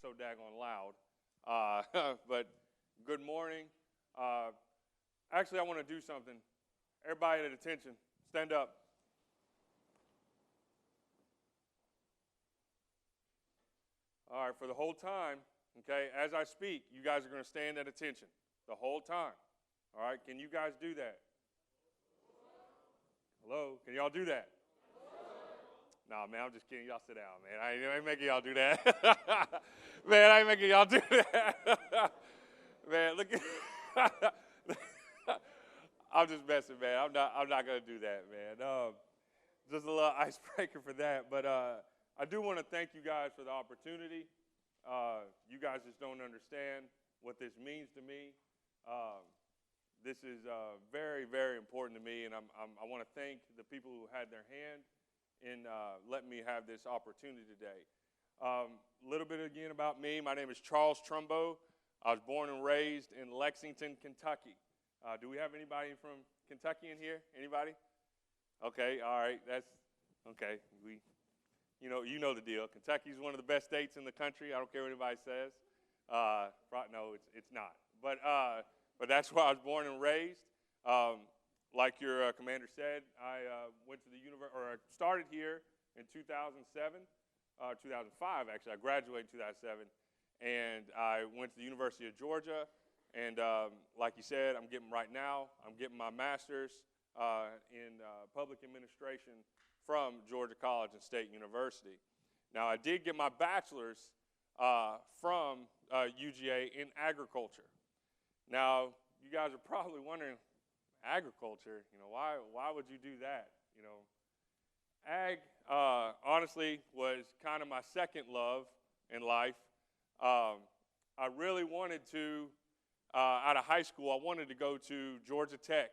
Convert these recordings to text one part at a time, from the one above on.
so daggone loud. But good morning. Actually, I want to do something. Everybody at attention, stand up. All right, for the whole time, okay, as I speak, you guys are going to stand at attention the whole time. All right, can you guys do that? Hello, can y'all do that? Nah, man, I'm just kidding. Y'all sit down, man. I ain't making y'all do that. Man, I ain't making y'all do that. Man, look at I'm just messing, man. I'm not gonna do that, man. Just a little icebreaker for that. But I do want to thank you guys for the opportunity. You guys just don't understand what this means to me. This is very, very important to me, and I want to thank the people who had their hand in letting me have this opportunity today. A little bit again about me. My name is Charles Trumbo. I was born and raised in Lexington, Kentucky. Do we have anybody from Kentucky in here? Anybody? Okay, all right. That's okay. You know the deal. Kentucky is one of the best states in the country. I don't care what anybody says. No, it's not. But that's where I was born and raised. Like your commander said, I went to the I started here in 2007, 2005 actually. I graduated in 2007, and I went to the University of Georgia. And like you said, I'm getting my master's in public administration from Georgia College and State University. Now, I did get my bachelor's from UGA in agriculture. Now, you guys are probably wondering, agriculture, why would you do that? Ag, honestly, was kind of my second love in life. I really wanted to, out of high school, I wanted to go to Georgia Tech,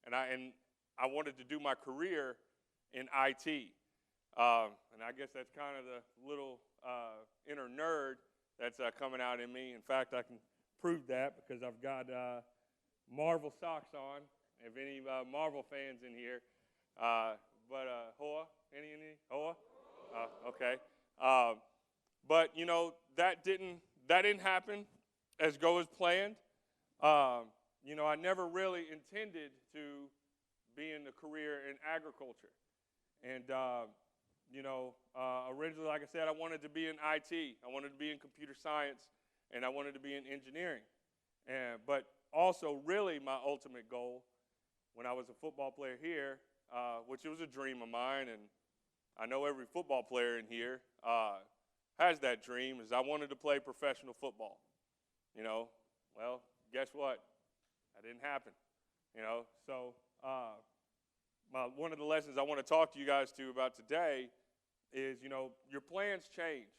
and I wanted to do my career in IT. And I guess that's kind of the little inner nerd that's coming out in me. In fact, I can prove that because I've got Marvel socks on. If any Marvel fans in here, Hoa, any Hoa? Okay. But that didn't happen as planned. I never really intended to be in a career in agriculture, and originally, like I said, I wanted to be in IT. I wanted to be in computer science, and I wanted to be in engineering. But also, really, my ultimate goal, when I was a football player here, which was a dream of mine, and I know every football player in here has that dream, is I wanted to play professional football. Well, guess what? That didn't happen. So one of the lessons I want to talk to you guys about today is, your plans change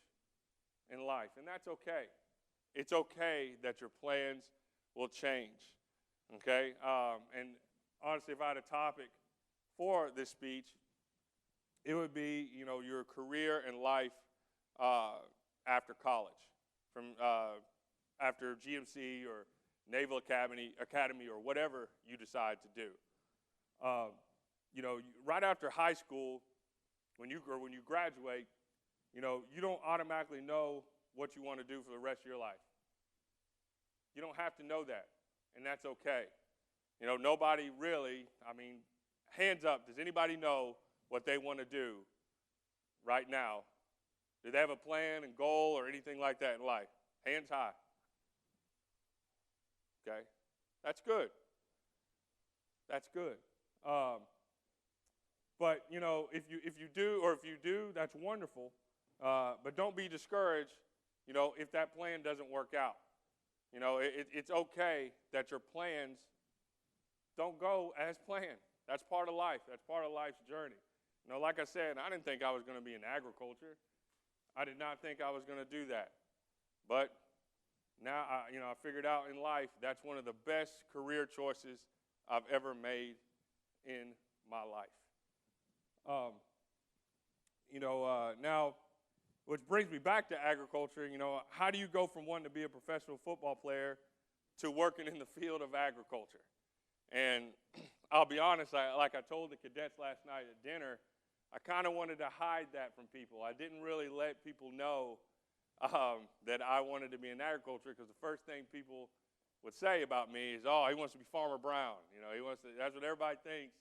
in life, and that's okay. It's okay that your plans will change, okay? And honestly, if I had a topic for this speech, it would be, your career and life after college, from after GMC or Naval Academy or whatever you decide to do. Right after high school, when you graduate, you don't automatically know what you want to do for the rest of your life. You don't have to know that, and that's okay. Nobody really, hands up, does anybody know what they want to do right now? Do they have a plan and goal or anything like that in life? Hands high. Okay, that's good. That's good. But if you do, that's wonderful. But don't be discouraged. If that plan doesn't work out. It's okay that your plans don't go as planned. That's part of life. That's part of life's journey. Like I said, I didn't think I was going to be in agriculture. I did not think I was going to do that. But now, I figured out in life that's one of the best career choices I've ever made in my life. Now, which brings me back to agriculture. How do you go from wanting to be a professional football player to working in the field of agriculture? And I'll be honest, like I told the cadets last night at dinner, I kind of wanted to hide that from people. I didn't really let people know that I wanted to be in agriculture, because the first thing people would say about me is, oh, he wants to be Farmer Brown. You know, that's what everybody thinks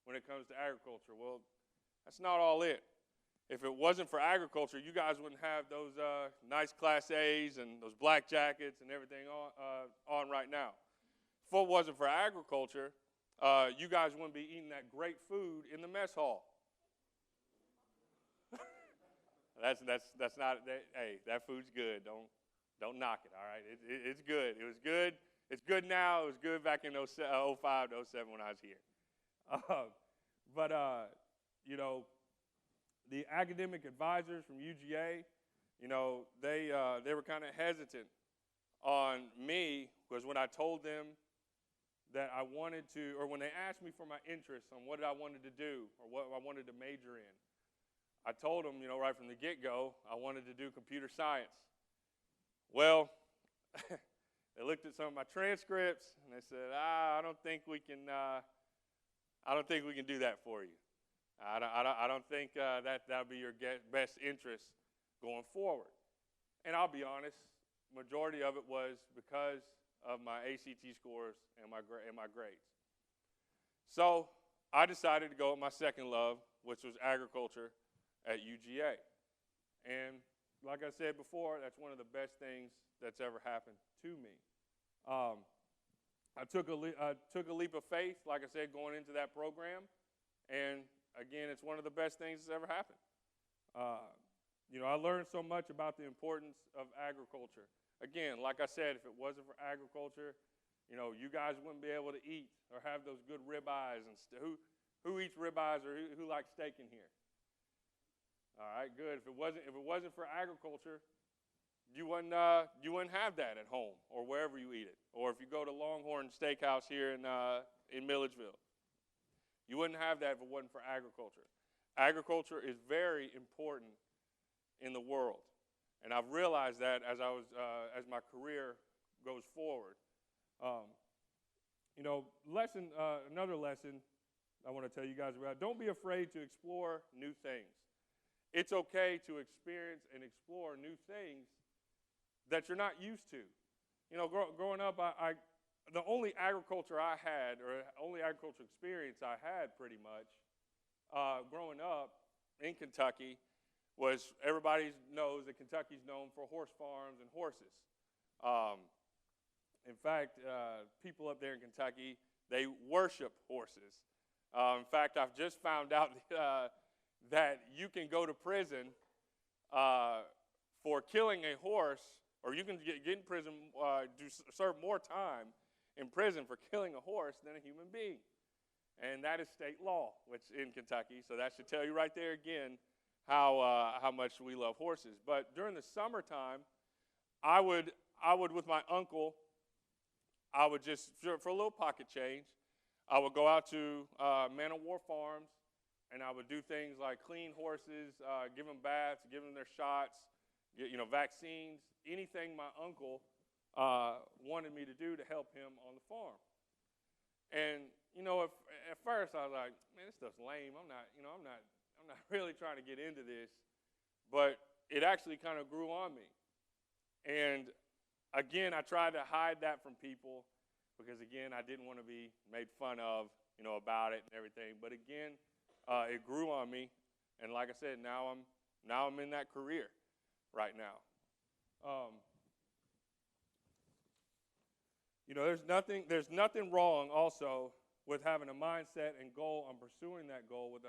when it comes to agriculture. Well, that's not all it. If it wasn't for agriculture, you guys wouldn't have those nice Class A's and those black jackets and everything on right now. If it wasn't for agriculture, you guys wouldn't be eating that great food in the mess hall. That's not. Hey, that food's good. Don't knock it. All right, it's good. It was good. It's good now. It was good back in 05 to 07 when I was here. But you know, the academic advisors from UGA, you know, they were kind of hesitant on me, because when I told them that I wanted to, or when they asked me for my interests on what I wanted to do or what I wanted to major in, I told them, you know, right from the get-go, I wanted to do computer science. Well, they looked at some of my transcripts and they said, I don't think we can do that for you. I don't think that'll be your best interest going forward. And I'll be honest, majority of it was because of my ACT scores and my grades. So I decided to go with my second love, which was agriculture at UGA. And like I said before, that's one of the best things that's ever happened to me. I took a leap of faith, like I said, going into that program, and again, it's one of the best things that's ever happened. You know, I learned so much about the importance of agriculture. Again, like I said, if it wasn't for agriculture, you know, you guys wouldn't be able to eat or have those good ribeyes. And who eats ribeyes, or who likes steak in here? All right, good. If it wasn't for agriculture, you wouldn't have that at home or wherever you eat it. Or if you go to Longhorn Steakhouse here in Milledgeville, you wouldn't have that if it wasn't for agriculture. Agriculture is very important in the world, and I've realized that as my career goes forward. You know, another lesson I want to tell you guys about: don't be afraid to explore new things. It's okay to experience and explore new things that you're not used to. You know, growing up, the only agriculture I had, or only agriculture experience I had pretty much, growing up in Kentucky, was everybody knows that Kentucky's known for horse farms and horses. In fact, people up there in Kentucky, they worship horses. In fact, I've just found out that you can go to prison for killing a horse, or you can get in prison, serve more time in prison for killing a horse than a human being. And that is state law, which in Kentucky. So that should tell you right there again how much we love horses. But during the summertime, I would with my uncle, I would just, for a little pocket change, I would go out to Man of War farms, and I would do things like clean horses, give them baths, give them their shots, vaccines, anything my uncle wanted me to do to help him on the farm. And at first I was like, man, this stuff's lame. I'm not really trying to get into this. But it actually kind of grew on me. And again, I tried to hide that from people because, again, I didn't want to be made fun of, about it and everything. But again, it grew on me, and like I said, now I'm in that career right now. There's nothing wrong also with having a mindset and goal on pursuing that goal with 100%.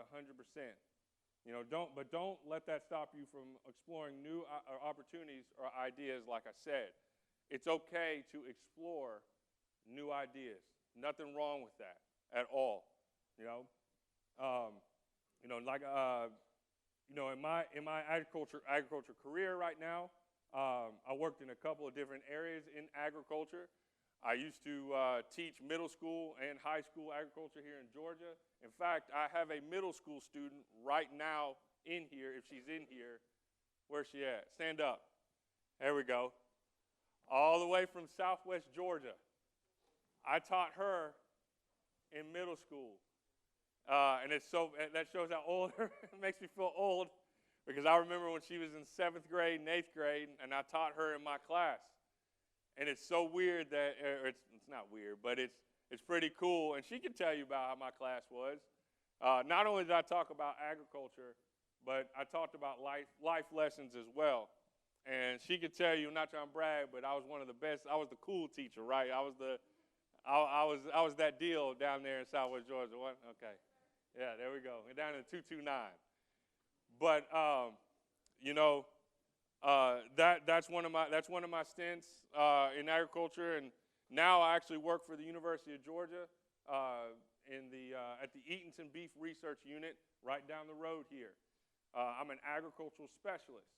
Don't let that stop you from exploring new opportunities or ideas. Like I said, it's okay to explore new ideas. Nothing wrong with that at all. In my agriculture career right now, I worked in a couple of different areas in agriculture. I used to teach middle school and high school agriculture here in Georgia. In fact, I have a middle school student right now in here. If she's in here, where's she at? Stand up. There we go. All the way from Southwest Georgia. I taught her in middle school. And that shows how old it makes me feel old, because I remember when she was in 7th grade and 8th grade, and I taught her in my class. And it's so weird that, it's not weird, but it's pretty cool. And she can tell you about how my class was. Not only did I talk about agriculture, but I talked about life lessons as well. And she could tell you, I'm not trying to brag, but I was one of the best. I was the cool teacher, right? I was that deal down there in Southwest Georgia. What? Okay. Yeah, there we go. And down in 229. But that's one of my stints in agriculture, and now I actually work for the University of Georgia at the Eatonton Beef Research Unit right down the road here. I'm an agricultural specialist,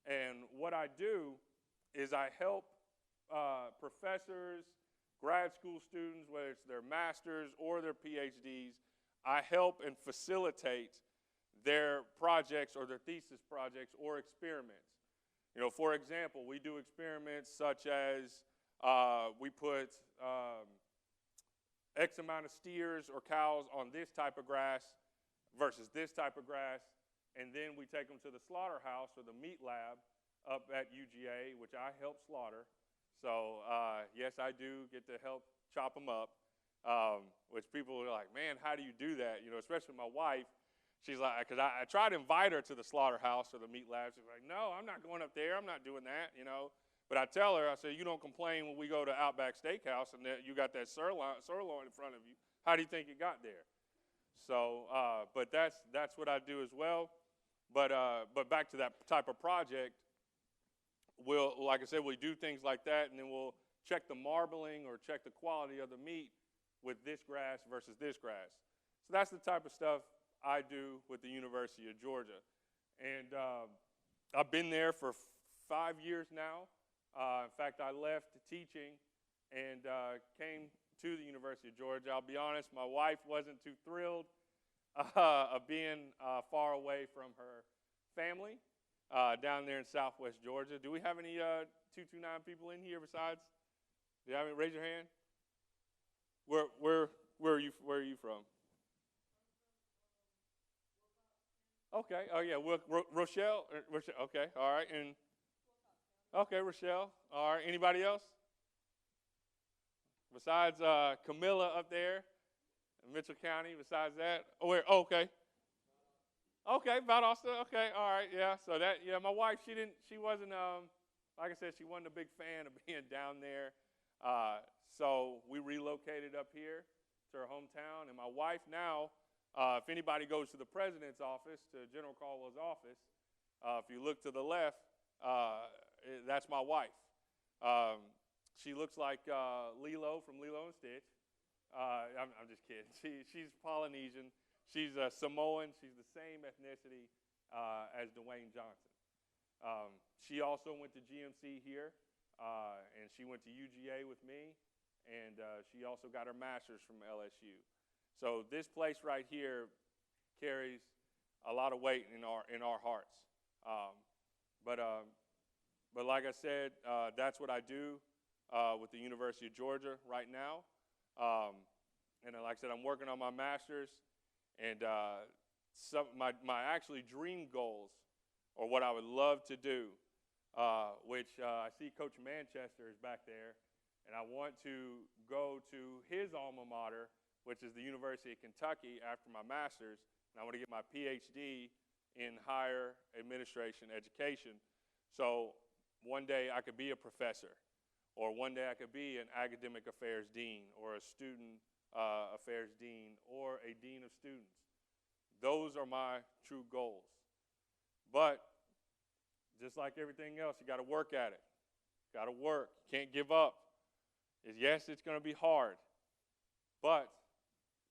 and what I do is I help professors, grad school students, whether it's their masters or their PhDs, I help and facilitate their projects or their thesis projects or experiments. For example, we do experiments such as we put X amount of steers or cows on this type of grass versus this type of grass, and then we take them to the slaughterhouse or the meat lab up at UGA, which I help slaughter. So, yes, I do get to help chop them up, which people are like, man, how do you do that? Especially my wife. She's like, because I tried to invite her to the slaughterhouse or the meat lab. She's like, no, I'm not going up there. I'm not doing that, But I tell her, I say, you don't complain when we go to Outback Steakhouse and you got that sirloin in front of you. How do you think it got there? So, but that's what I do as well. But back to that type of project, like I said, we do things like that, and then we'll check the marbling or check the quality of the meat with this grass versus this grass. So that's the type of stuff I do with the University of Georgia. And I've been there for 5 years now. In fact, I left teaching and came to the University of Georgia. I'll be honest, my wife wasn't too thrilled of being far away from her family down there in Southwest Georgia. Do we have any 229 people in here besides? Do you have any? Raise your hand. Where are you from? Okay. Oh yeah. Rochelle. Okay. All right. And okay, Rochelle. All right. Anybody else? Besides Camilla up there in Mitchell County. Besides that. Oh, where? Oh, okay. Okay, Valdosta. Okay. All right. Yeah. So my wife, she wasn't like I said, she wasn't a big fan of being down there. So we relocated up here to her hometown, and my wife now. If anybody goes to the president's office, to General Caldwell's office, if you look to the left, that's my wife. She looks like Lilo from Lilo and Stitch. I'm just kidding. She's Polynesian. She's Samoan. She's the same ethnicity as Dwayne Johnson. She also went to GMC here, and she went to UGA with me, and she also got her master's from LSU. So this place right here carries a lot of weight in our hearts. But like I said, that's what I do with the University of Georgia right now. And like I said, I'm working on my master's, and my actually dream goals, or what I would love to do, which I see Coach Manchester is back there, and I want to go to his alma mater, which is the University of Kentucky, after my master's, and I want to get my PhD in higher administration education. So one day I could be a professor, or one day I could be an academic affairs dean, or a student affairs dean, or a dean of students. Those are my true goals. But just like everything else, you got to work at it. Got to work. Can't give up. Yes, it's going to be hard, but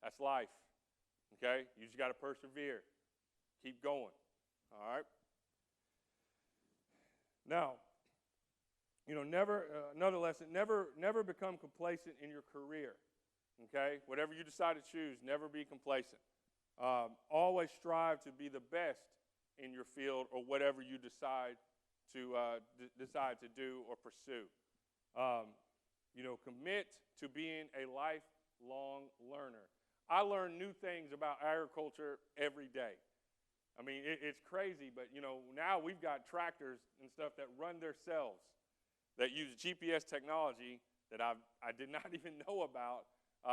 that's life, okay? You just got to persevere. Keep going, all right? Now, another lesson, never become complacent in your career, okay? Whatever you decide to choose, never be complacent. Always strive to be the best in your field or whatever you decide to do or pursue. Commit to being a lifelong learner. I learn new things about agriculture every day. I mean, it's crazy, but, now we've got tractors and stuff that run themselves, that use GPS technology that I did not even know about.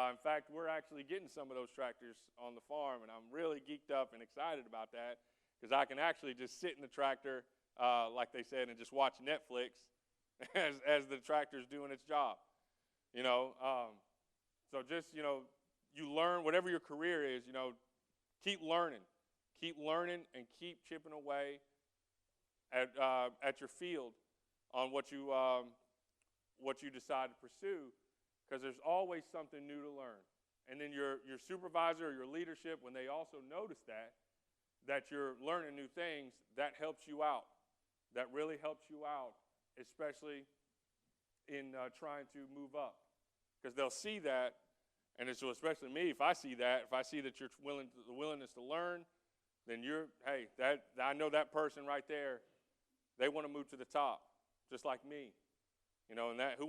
In fact, we're actually getting some of those tractors on the farm, and I'm really geeked up and excited about that because I can actually just sit in the tractor, like they said, and just watch Netflix as the tractor's doing its job. So just, you learn, whatever your career is, keep learning. Keep learning and keep chipping away at your field on what you decide to pursue, because there's always something new to learn. And then your supervisor or your leadership, when they also notice that you're learning new things, that helps you out. That really helps you out, especially in trying to move up, because they'll see that, and so especially me, if I see that you're the willingness to learn, then I know that person right there, they want to move to the top, just like me. And that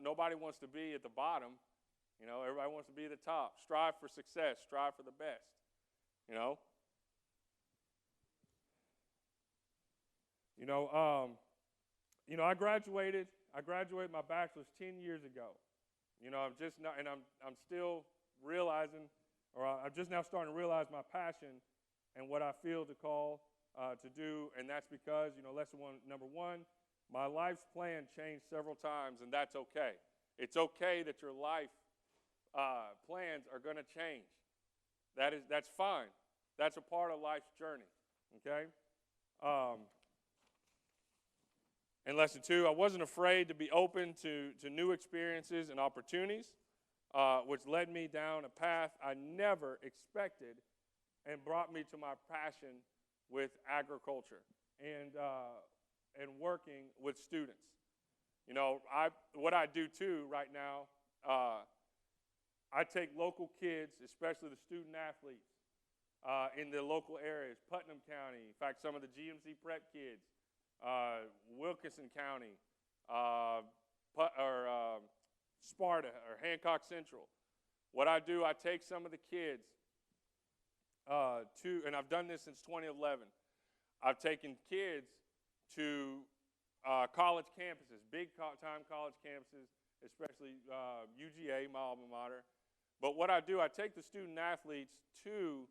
nobody wants to be at the bottom. Everybody wants to be at the top. Strive for success. Strive for the best. I graduated my bachelor's 10 years ago. I'm still realizing, or I'm just now starting to realize my passion and what I feel to call to do, and that's because, number one, my life's plan changed several times, and that's okay. It's okay that your life plans are going to change. That's fine. That's a part of life's journey, okay? And lesson two, I wasn't afraid to be open to new experiences and opportunities, which led me down a path I never expected and brought me to my passion with agriculture and working with students. What I do too right now, I take local kids, especially the student athletes, in the local areas, Putnam County, in fact, some of the GMC prep kids, Wilkinson County, Sparta or Hancock Central. What I do, I take some of the kids and I've done this since 2011. I've taken kids to college campuses, big-time college campuses, especially UGA, my alma mater. But what I do, I take the student athletes to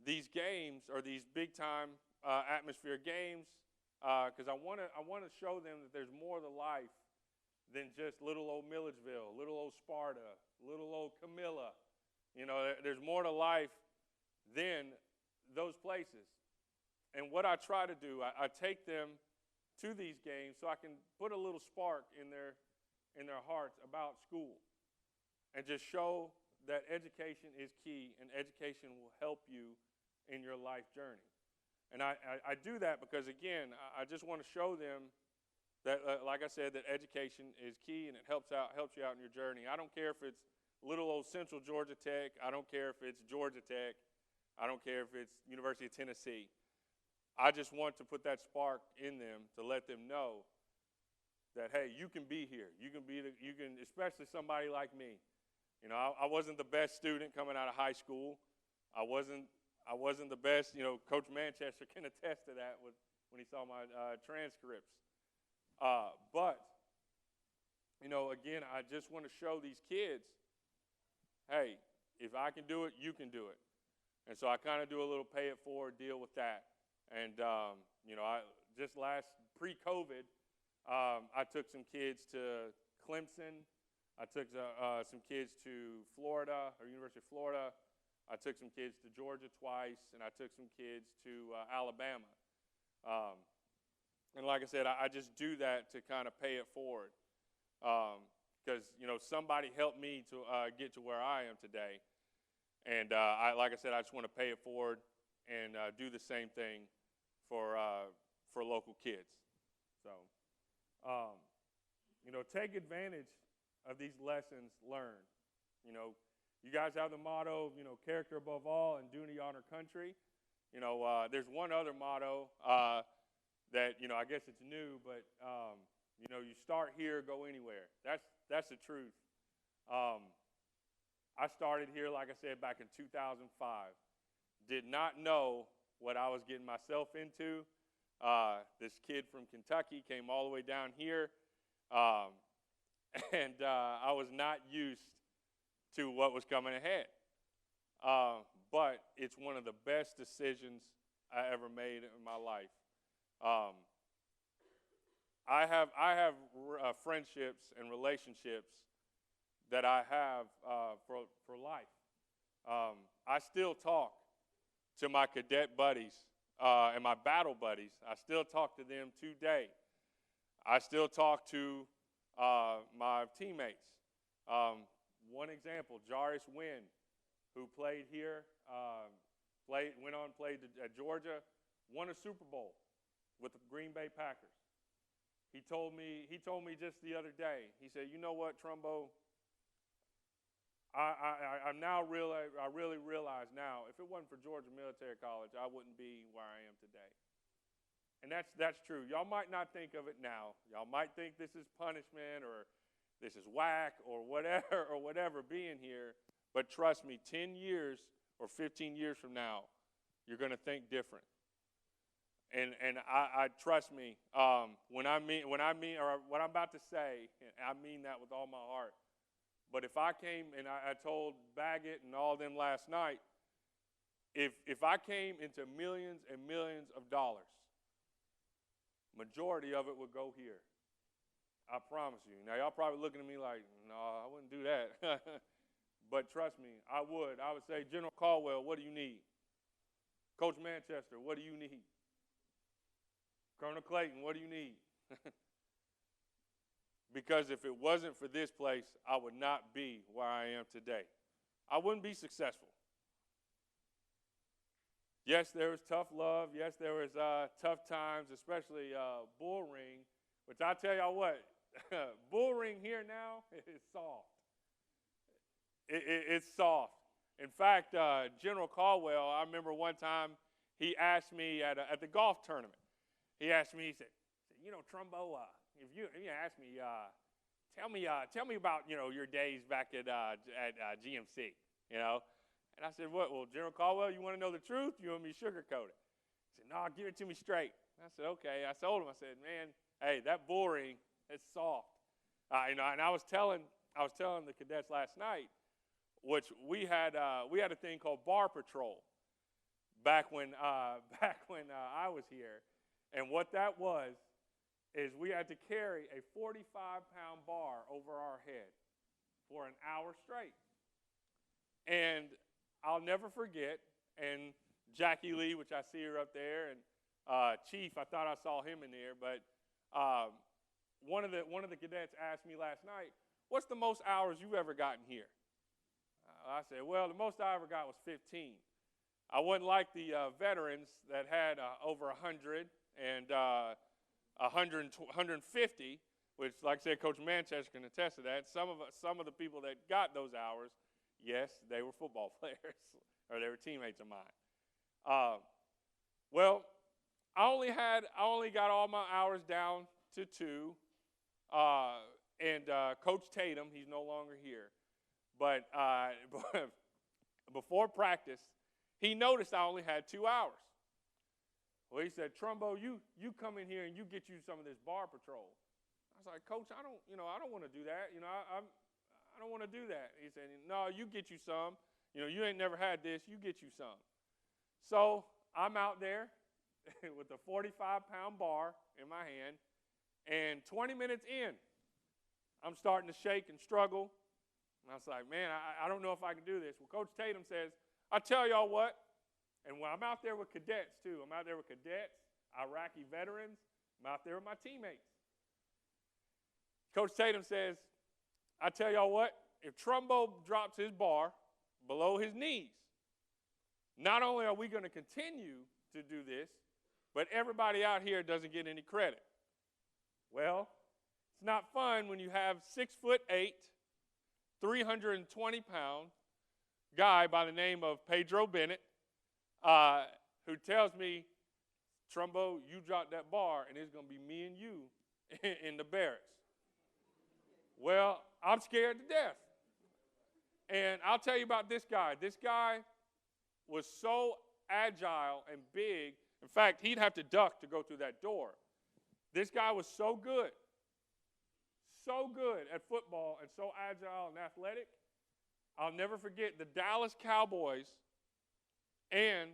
these games or these big-time atmosphere games because I want to show them that there's more to life than just little old Milledgeville, little old Sparta, little old Camilla. There's more to life than those places. And what I try to do, I take them to these games so I can put a little spark in their hearts about school and just show that education is key and education will help you in your life journey. And I do that because, again, I just want to show them that, like I said, that education is key and it helps you out in your journey. I don't care if it's little old Central Georgia Tech. I don't care if it's Georgia Tech. I don't care if it's University of Tennessee. I just want to put that spark in them to let them know that, hey, you can be here. You can, especially somebody like me. I wasn't the best student coming out of high school. I wasn't the best. Coach Manchester can attest to that when he saw my transcripts. But again, I just want to show these kids, hey, if I can do it, you can do it. And so I kind of do a little pay it forward deal with that. And, I just pre-COVID, I took some kids to Clemson. I took some kids to Florida, or University of Florida. I took some kids to Georgia twice, and I took some kids to Alabama. And like I said, I just do that to kind of pay it forward. Because, somebody helped me to get to where I am today. And like I said, I just want to pay it forward and do the same thing for local kids. So, take advantage of these lessons learned. You guys have the motto, character above all and duty, honor, country. There's one other motto that, I guess it's new, but, you start here, go anywhere. That's the truth. I started here, like I said, back in 2005. Did not know what I was getting myself into. This kid from Kentucky came all the way down here, and I was not used to what was coming ahead. But it's one of the best decisions I ever made in my life. I have friendships and relationships that I have for life. I still talk to my cadet buddies and my battle buddies. I still talk to them today. I still talk to my teammates. One example, Jairus Wynn, who played here, went on and played at Georgia, won a Super Bowl with the Green Bay Packers. He told me just the other day, he said, you know what, Trumbo, I really realize now, if it wasn't for Georgia Military College, I wouldn't be where I am today. And that's true. Y'all might not think of it now. Y'all might think this is punishment or this is whack or whatever being here. But trust me, 10 years or 15 years from now, you're going to think different. And I trust me, when I mean or what I'm about to say, I mean that with all my heart. But if I came, and I told Baggett and all them last night, if I came into millions and millions of dollars, majority of it would go here. I promise you. Now, y'all probably looking at me like, no, I wouldn't do that. But trust me, I would. I would say, General Caldwell, what do you need? Coach Manchester, what do you need? Colonel Clayton, what do you need? Because if it wasn't for this place, I would not be where I am today. I wouldn't be successful. Yes, there was tough love. Yes, there was tough times, especially bull ring, which I tell y'all what, bull ring here now is soft. It's soft. In fact, General Caldwell, I remember one time he asked me at the golf tournament. He asked me, he said, you know, Trumbo, if you ask me, tell me about, you know, your days back at GMC, you know. And I said, what? Well, General Caldwell, you want to know the truth? You want me to sugarcoat it? He said, no, give it to me straight. I said, okay. I told him, I said, man, hey, that bull ring, it's soft. You know, and I was telling the cadets last night, which we had a thing called bar patrol back when I was here, and what that was is we had to carry a 45-pound bar over our head for an hour straight, and I'll never forget. And Jackie Lee, which I see her up there, and Chief, I thought I saw him in there, but one of the cadets asked me last night, "What's the most hours you've ever gotten here?" I said, "Well, the most I ever got was 15." I wasn't like the veterans that had over 100 and 150, which, like I said, Coach Manchester can attest to that. Some of the people that got those hours, yes, they were football players or they were teammates of mine. Well, I only got all my hours down to 2, and Coach Tatum, he's no longer here, but before practice, he noticed I only had 2 hours. Well, he said, "Trumbo, you come in here and you get you some of this bar patrol." I was like, "Coach, I don't want to do that. You know, I don't want to do that." He said, "No, you get you some. You know, you ain't never had this. You get you some." So I'm out there with a 45-pound bar in my hand, and 20 minutes in, I'm starting to shake and struggle. And I was like, "Man, I don't know if I can do this." Well, Coach Tatum says, "I tell y'all what," and when I'm out there with cadets too, I'm out there with cadets, Iraqi veterans, I'm out there with my teammates. Coach Tatum says, "I tell y'all what, if Trumbo drops his bar below his knees, not only are we going to continue to do this, but everybody out here doesn't get any credit." Well, it's not fun when you have 6'8", 320-pound guy by the name of Pedro Bennett who tells me, "Trumbo, you drop that bar and it's going to be me and you in the barracks." Well, I'm scared to death. And I'll tell you about this guy. This guy was so agile and big. In fact, he'd have to duck to go through that door. This guy was so good at football and so agile and athletic. I'll never forget the Dallas Cowboys and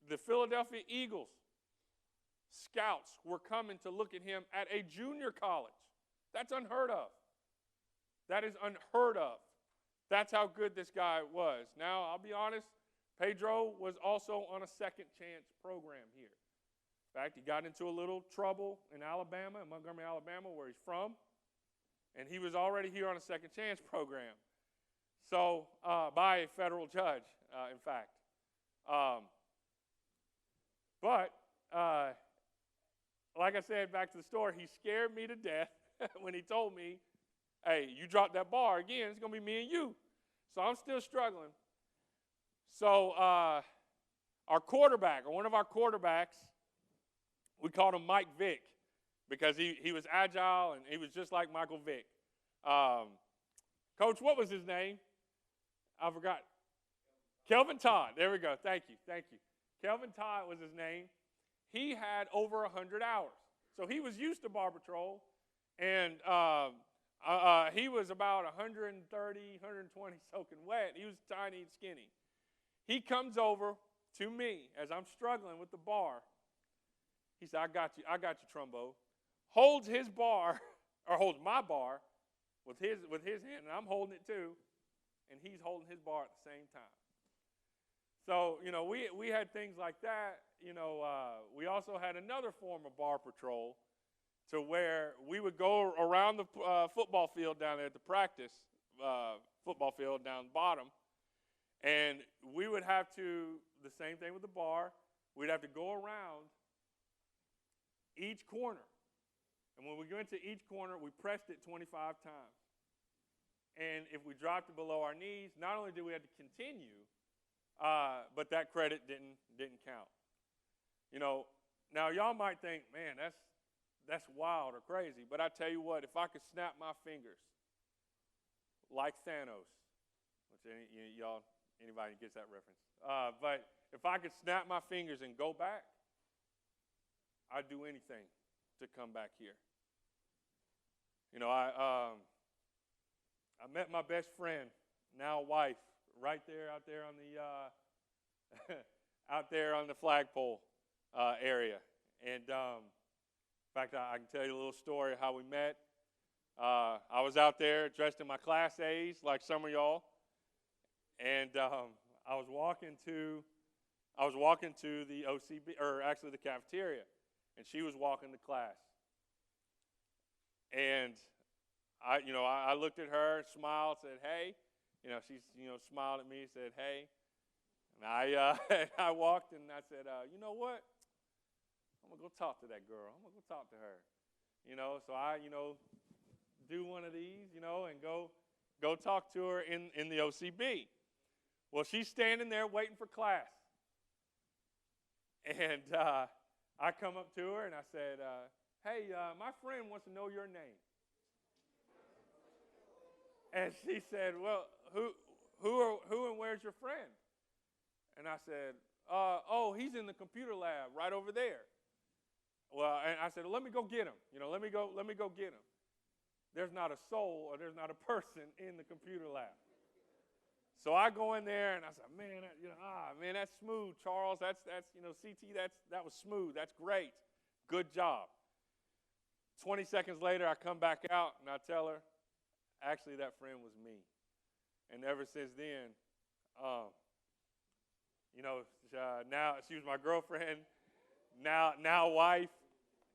the Philadelphia Eagles scouts were coming to look at him at a junior college. That's unheard of. That is unheard of. That's how good this guy was. Now, I'll be honest, Pedro was also on a second chance program here. In fact, he got into a little trouble in Alabama, in Montgomery, Alabama, where he's from. And he was already here on a second chance program. So, by a federal judge, in fact. But, like I said, back to the story, he scared me to death when he told me, hey, you drop that bar again, it's going to be me and you. So I'm still struggling. So our quarterback, or one of our quarterbacks, we called him Mike Vick because he was agile and he was just like Michael Vick. Coach, what was his name? I forgot. Kelvin Todd. There we go. Thank you. Kelvin Todd was his name. He had over 100 hours. So he was used to bar patrol, and he was about 130, 120 soaking wet. He was tiny and skinny. He comes over to me as I'm struggling with the bar. He said, I got you, Trumbo. Holds his bar, or holds my bar with his hand, and I'm holding it too, and he's holding his bar at the same time. So, we had things like that. We also had another form of bar patrol to where we would go around the football field down there at the practice football field down the bottom, and we would have to, the same thing with the bar, we'd have to go around each corner. And when we went to each corner, we pressed it 25 times. And if we dropped it below our knees, not only did we have to continue, but that credit didn't count. Now y'all might think, man, that's wild or crazy. But I tell you what, if I could snap my fingers like Thanos, which anybody gets that reference, but if I could snap my fingers and go back, I'd do anything to come back here. I met my best friend, now wife, right there out there on the out there on the flagpole area. And in fact, I can tell you a little story of how we met. I was out there dressed in my Class A's, like some of y'all, and I was walking to the OCB, or actually the cafeteria, and she was walking to class. And I looked at her, smiled, said, "Hey," she smiled at me, said, "Hey," and I walked and I said, "You know what? I'm gonna go talk to that girl. I'm gonna go talk to her." So I do one of these, and go talk to her in the OCB. Well, she's standing there waiting for class, and I come up to her and I said, "Hey, my friend wants to know your name." And she said, "Well, who and where's your friend?" And I said, "Oh, he's in the computer lab right over there." Well, and I said, "Well, let me go get him. Let me go get him." There's not a soul or there's not a person in the computer lab. So I go in there and I said, "Man, man, that's smooth, Charles. That's CT. That was smooth. That's great. Good job." 20 seconds later, I come back out and I tell her, actually, that friend was me. And ever since then, now she was my girlfriend, now wife,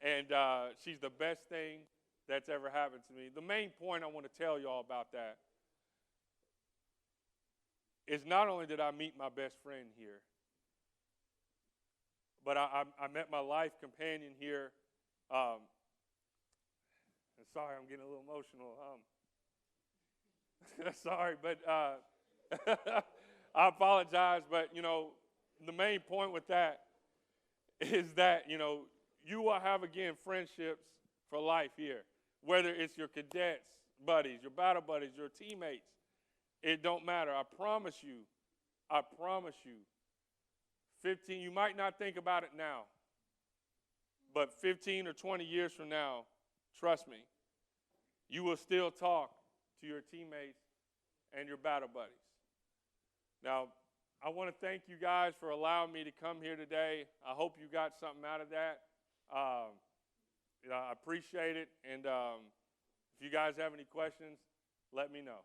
and she's the best thing that's ever happened to me. The main point I want to tell y'all about that is not only did I meet my best friend here, but I met my life companion here. Sorry, I'm getting a little emotional. Sorry, but I apologize. But, the main point with that is that, you will have, again, friendships for life here. Whether it's your cadets, buddies, your battle buddies, your teammates, it don't matter. I promise you, 15, you might not think about it now, but 15 or 20 years from now, trust me, you will still talk to your teammates and your battle buddies. Now, I want to thank you guys for allowing me to come here today. I hope you got something out of that. I appreciate it, and if you guys have any questions, let me know.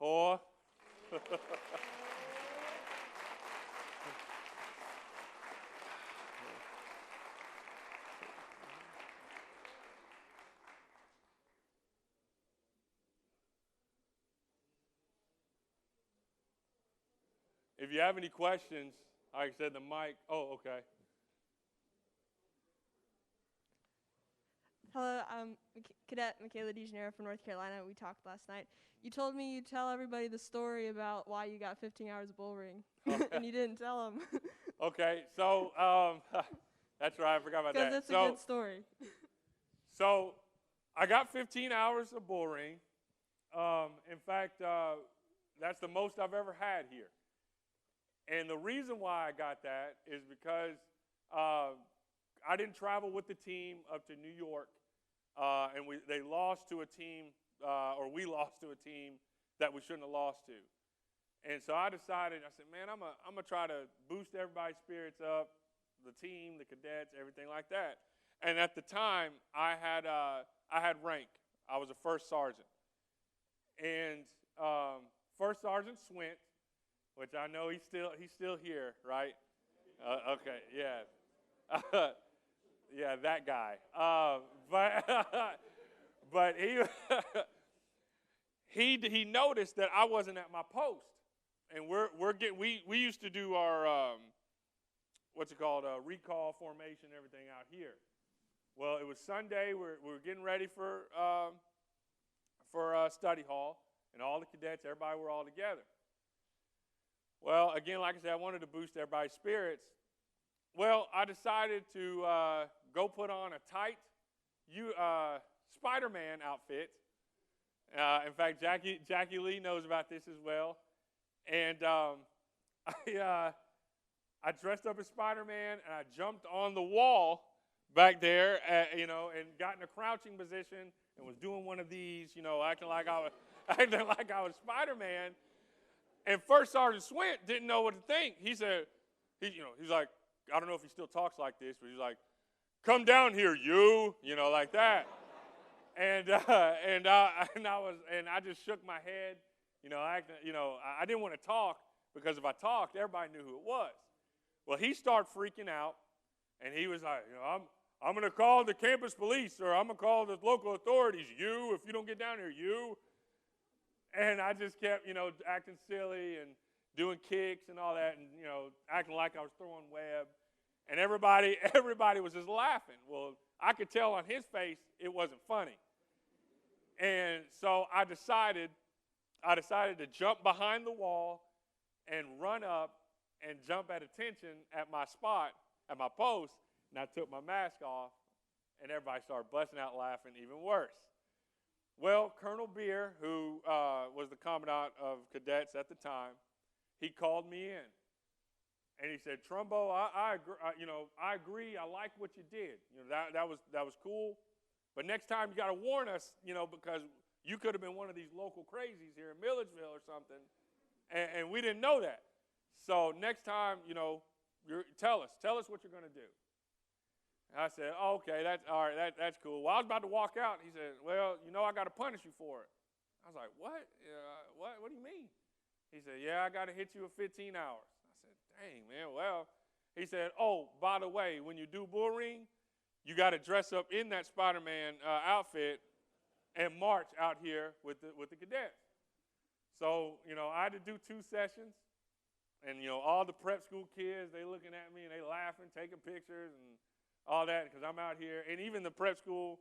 Or if you have any questions, like I said, the mic. Oh, okay. Hello, I'm Cadet Michaela DeGeneiro from North Carolina. We talked last night. You told me you'd tell everybody the story about why you got 15 hours of bull ring, and you didn't tell them. Okay, so that's right. I forgot about that. Because it's a good story. So I got 15 hours of bull ring. In fact, that's the most I've ever had here. And the reason why I got that is because I didn't travel with the team up to New York, and they lost to a team, or we lost to a team that we shouldn't have lost to. And so I decided, I said, man, I'm gonna try to boost everybody's spirits up, the team, the cadets, everything like that. And at the time, I had rank. I was a first sergeant, and First Sergeant Swint, which I know he's still here, right? Okay, yeah. Yeah, that guy. But he noticed that I wasn't at my post, and we used to do our what's it called, recall formation, everything out here. Well, it was Sunday. We were getting ready for study hall, and all the cadets, everybody were all together. Well, again, like I said, I wanted to boost everybody's spirits. Well, I decided to go put on a tight Spider-Man outfit. In fact, Jackie Lee knows about this as well. And I dressed up as Spider-Man, and I jumped on the wall back there, and got in a crouching position and was doing one of these, acting like I was Spider-Man. And First Sergeant Swint didn't know what to think. He said, he's like, I don't know if he still talks like this, but he's like, "Come down here, you," like that. And I just shook my head, I didn't want to talk, because if I talked, everybody knew who it was. Well, he started freaking out, and he was like, I'm going to call the campus police, or I'm going to call the local authorities. You, if you don't get down here, you. And I just kept, acting silly and doing kicks and all that, and acting like I was throwing web, and everybody was just laughing. Well, I could tell on his face it wasn't funny, and so I decided to jump behind the wall and run up and jump at attention at my spot, at my post, and I took my mask off, and everybody started busting out laughing even worse. Well, Colonel Beer, who was the commandant of cadets at the time, he called me in, and he said, "Trumbo, I agree. I like what you did. That was cool. But next time you got to warn us, because you could have been one of these local crazies here in Milledgeville or something, and we didn't know that. So next time, tell us what you're going to do." And I said, "Oh, okay, that's all right. That's cool." Well, I was about to walk out. He said, "Well, I got to punish you for it." I was like, "What? What do you mean?" He said, "Yeah, I got to hit you with 15 hours." I said, "Dang, man, well." He said, "Oh, by the way, when you do bull ring, you got to dress up in that Spider-Man outfit and march out here with the cadets." So, I had to do 2 sessions, and, all the prep school kids, they looking at me, and they laughing, taking pictures, and all that, because I'm out here. And even the prep school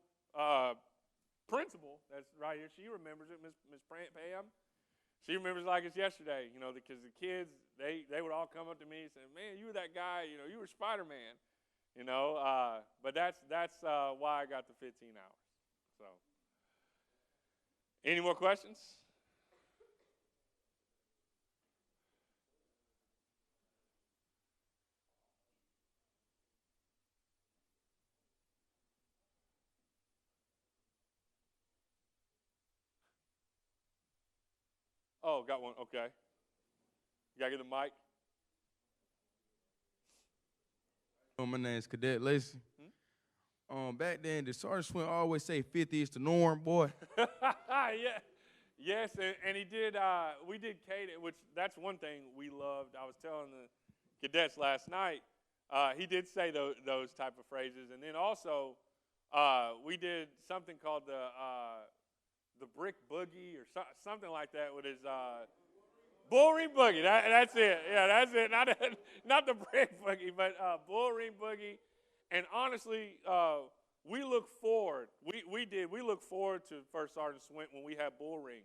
principal that's right here, she remembers it, Miss Pam. She remembers like it's yesterday, because the kids, they would all come up to me and say, "Man, you were that guy, you were Spider-Man." But that's why I got the 15 hours. So, any more questions? Oh, got one. Okay. You got to get the mic. My name's Cadet Lacey. Back then, the Sergeant Swin always say 50 is the norm, boy. Yeah. Yes, and he did. We did cadence, which that's one thing we loved. I was telling the cadets last night. He did say those type of phrases, and then also we did something called the brick boogie or something like that with his bull ring boogie. That's it. Yeah, that's it. Not the brick boogie, but bull ring boogie. And honestly, we look forward. We look forward to First Sergeant Swint when we had bull ring.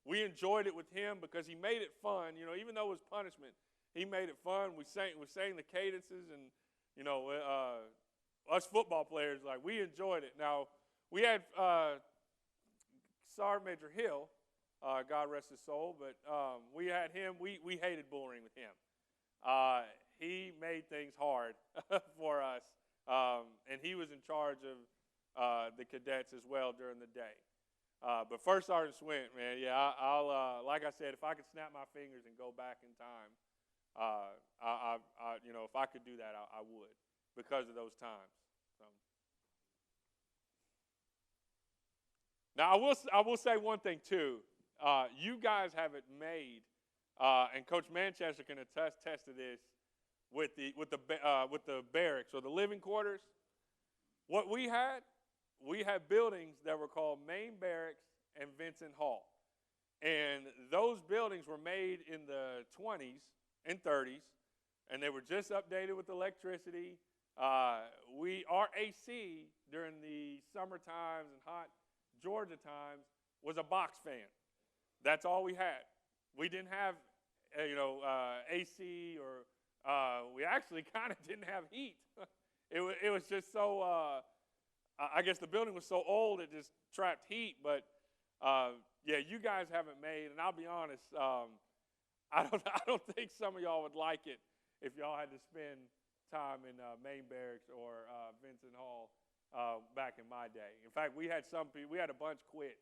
We enjoyed it with him because he made it fun. You know, even though it was punishment, he made it fun. We sang the cadences, and you know, us football players, like, we enjoyed it. Now we had Sergeant Major Hill, God rest his soul, but we had him. We hated bull ring with him. He made things hard for us. And he was in charge of the cadets as well during the day. But First Sergeant Swint, man, yeah, I'll like I said, if I could snap my fingers and go back in time, you know, if I could do that, I would, because of those times. So. Now I will say one thing too. You guys have it made, and Coach Manchester can attest to this. With the barracks or the living quarters, what we had buildings that were called Main Barracks and Vincent Hall, and those buildings were made in the 20s and 30s, and they were just updated with electricity. Our AC during the summer times and hot Georgia times was a box fan. That's all we had. We didn't have AC or we actually kind of didn't have heat. It was just so, I guess the building was so old it just trapped heat. But, yeah, you guys haven't made, and I'll be honest, I don't think some of y'all would like it if y'all had to spend time in Main Barracks or Vincent Hall back in my day. In fact, we had a bunch quit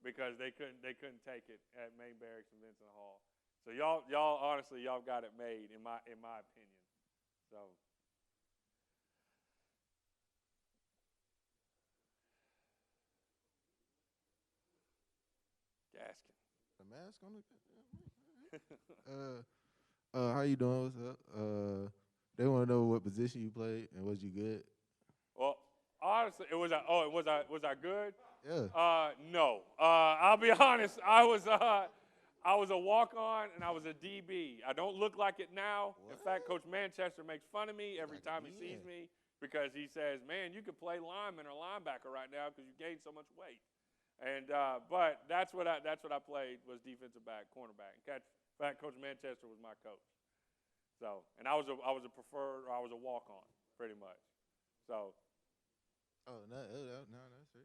because they couldn't take it at Main Barracks and Vincent Hall. So y'all honestly, y'all got it made in my opinion. So Gaskin. The mask on the how you doing? What's up? They want to know what position you played and was you good? Well, honestly, was I good? Yeah. No. I'll be honest. I was a walk-on, and I was a DB. I don't look like it now. What? In fact, Coach Manchester makes fun of me every Like time he sees me because he says, "Man, you could play lineman or linebacker right now because you gained so much weight." And but that's what I played, was defensive back, cornerback. In fact, Coach Manchester was my coach. So, and I was a preferred, or I was a walk-on pretty much. So. Oh no, that's it.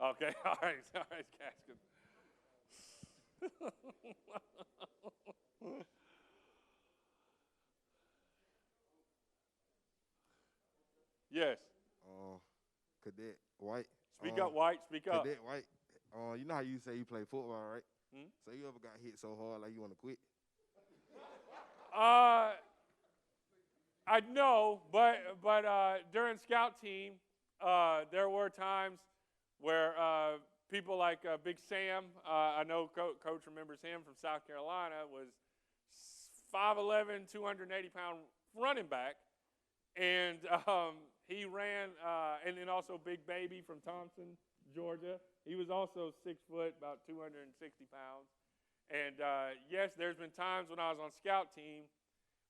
Okay, all right, Gaskin. Yes. Cadet White. Speak up, White. Speak up. Cadet White. You know how you say you play football, right? Hmm? So you ever got hit so hard like you want to quit? I know, but during scout team, there were times where people like Big Sam, I know Coach remembers him from South Carolina, was 5'11", 280-pound running back, and he ran, and then also Big Baby from Thompson, Georgia. He was also 6 foot, about 260 pounds. And yes, there's been times when I was on scout team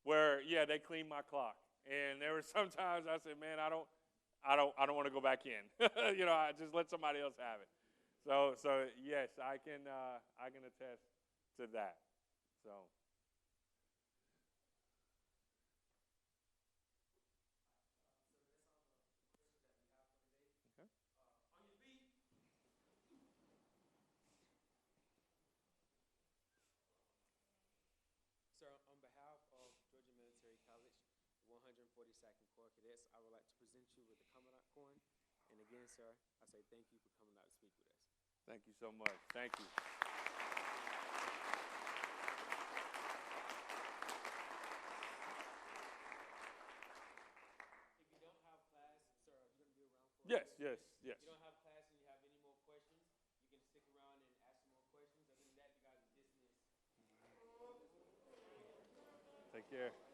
where, yeah, they cleaned my clock, and there were some times I said, man, I don't want to go back in. You know, I just let somebody else have it. So yes, I can attest to that. So. Sir, on behalf of Georgia Military College, 142nd Corps Cadets, I would like to present you with the Commandant Coin. And again, sir, I say thank you for coming out to speak with us. Thank you so much. Thank you. Yes. If you don't have class and you have any more questions, you can stick around and ask some more questions. Other than that, you guys are dismissed. Take care.